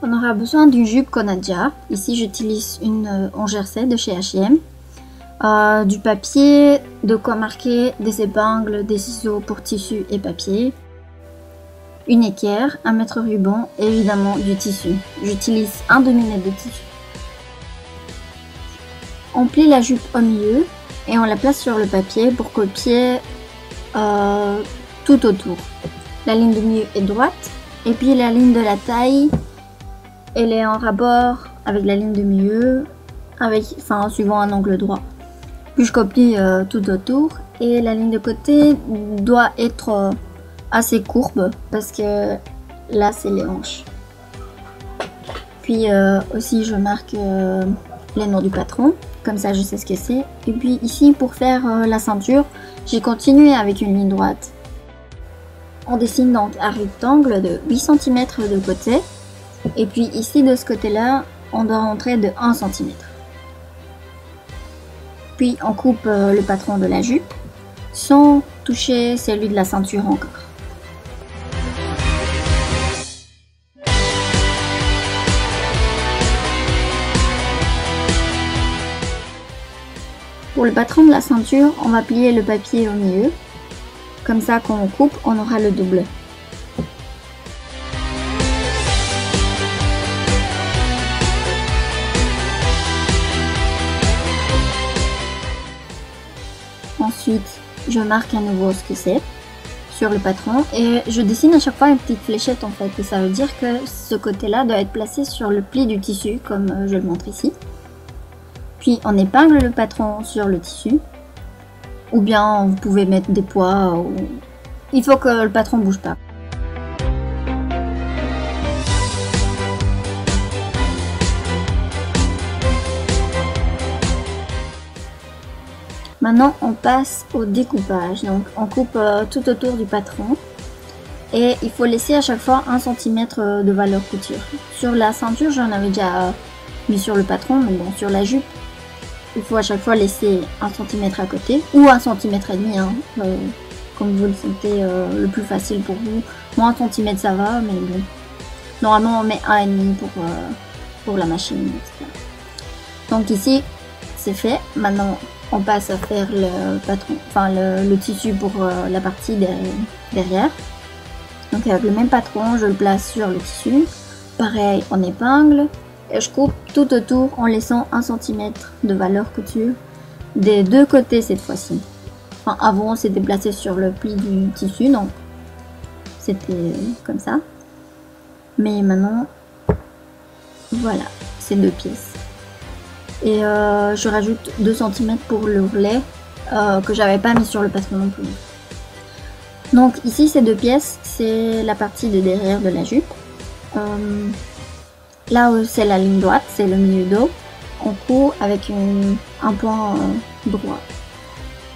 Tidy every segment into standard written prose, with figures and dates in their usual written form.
on aura besoin d'une jupe qu'on a déjà. Ici, j'utilise une en jersey de chez H&M. Du papier, de quoi marquer, des épingles, des ciseaux pour tissu et papier. Une équerre, un mètre ruban et évidemment du tissu. J'utilise un demi-mètre de tissu. On plie la jupe au milieu et on la place sur le papier pour copier tout autour. La ligne du milieu est droite et puis la ligne de la taille, elle est en rapport avec la ligne du milieu, en suivant un angle droit. Puis je copie tout autour et la ligne de côté doit être assez courbe parce que là c'est les hanches. Puis aussi je marque les noms du patron, comme ça je sais ce que c'est. Et puis ici pour faire la ceinture, j'ai continué avec une ligne droite. On dessine donc un rectangle de 8 cm de côté. Et puis ici de ce côté là, on doit rentrer de 1 cm. Puis on coupe le patron de la jupe sans toucher celui de la ceinture encore. Pour le patron de la ceinture, on va plier le papier au milieu. Comme ça, quand on coupe, on aura le double. Ensuite, je marque à nouveau ce que c'est sur le patron et je dessine à chaque fois une petite fléchette en fait. Et ça veut dire que ce côté-là doit être placé sur le pli du tissu, comme je le montre ici. Puis on épingle le patron sur le tissu. Ou bien vous pouvez mettre des poids. Il faut que le patron bouge pas. Maintenant on passe au découpage. Donc on coupe tout autour du patron. Et il faut laisser à chaque fois 1 cm de valeur couture. Sur la ceinture j'en avais déjà mis sur le patron, mais bon sur la jupe. Il faut à chaque fois laisser 1 cm à côté ou 1 cm et demi, hein, comme vous le sentez le plus facile pour vous. Moi 1 cm ça va, mais bon. Normalement on met 1,5 pour la machine, etc. Donc ici c'est fait. Maintenant on passe à faire le patron, le tissu pour la partie derrière. Donc avec le même patron, je le place sur le tissu. Pareil, on épingle. Et je coupe tout autour en laissant 1 cm de valeur couture des deux côtés cette fois-ci. Enfin, avant c'était placé sur le pli du tissu, donc c'était comme ça. Mais maintenant, voilà, c'est 2 pièces. Et je rajoute 2 cm pour le ourlet que j'avais pas mis sur le patron non plus. Donc ici ces 2 pièces, c'est la partie de derrière de la jupe. Là où c'est la ligne droite, c'est le milieu dos, on coud avec un point droit.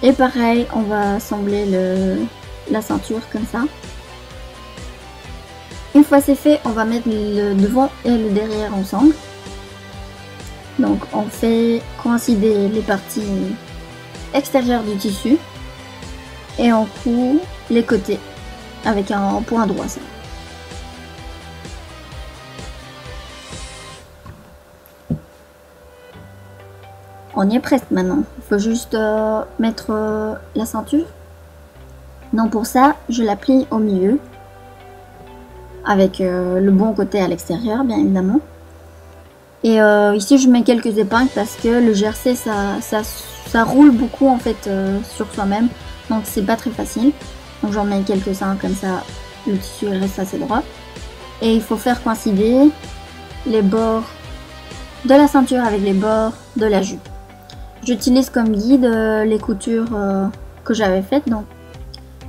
Et pareil, on va assembler la ceinture comme ça. Une fois c'est fait, on va mettre le devant et le derrière ensemble. Donc on fait coïncider les parties extérieures du tissu et on coud les côtés avec un point droit. Ça. On y est presque maintenant. Il faut juste mettre la ceinture. Donc pour ça, je la plie au milieu. Avec le bon côté à l'extérieur, bien évidemment. Et ici, je mets quelques épingles parce que le jersey, ça roule beaucoup en fait sur soi-même. Donc c'est pas très facile. Donc j'en mets quelques-uns comme ça, le tissu reste assez droit. Et il faut faire coïncider les bords de la ceinture avec les bords de la jupe. J'utilise comme guide les coutures que j'avais faites, donc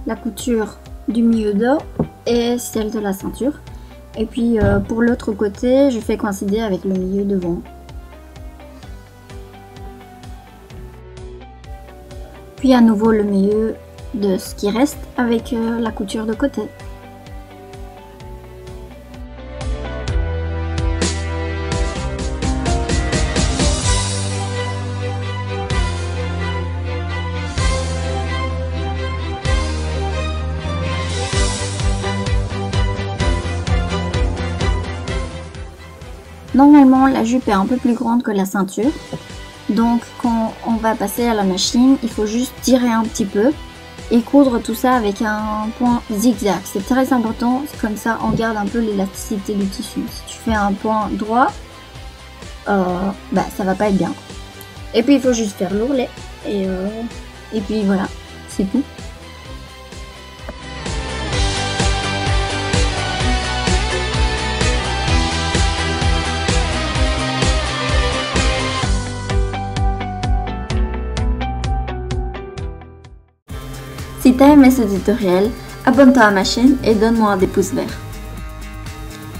la couture du milieu dos et celle de la ceinture. Et puis pour l'autre côté, je fais coïncider avec le milieu devant. Puis à nouveau le milieu de ce qui reste avec la couture de côté. normalement la jupe est un peu plus grande que la ceinture. Donc quand on va passer à la machine, il faut juste tirer un petit peu et coudre tout ça avec un point zigzag. C'est très important, comme ça on garde un peu l'élasticité du tissu. Si tu fais un point droit, ça va pas être bien. Et puis il faut juste faire l'ourlet et puis voilà, c'est tout. Si t'as aimé ce tutoriel, abonne-toi à ma chaîne et donne-moi des pouces verts.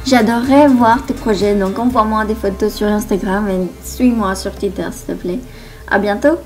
J'adorerais voir tes projets, donc envoie-moi des photos sur Instagram et suis-moi sur Twitter s'il te plaît. À bientôt!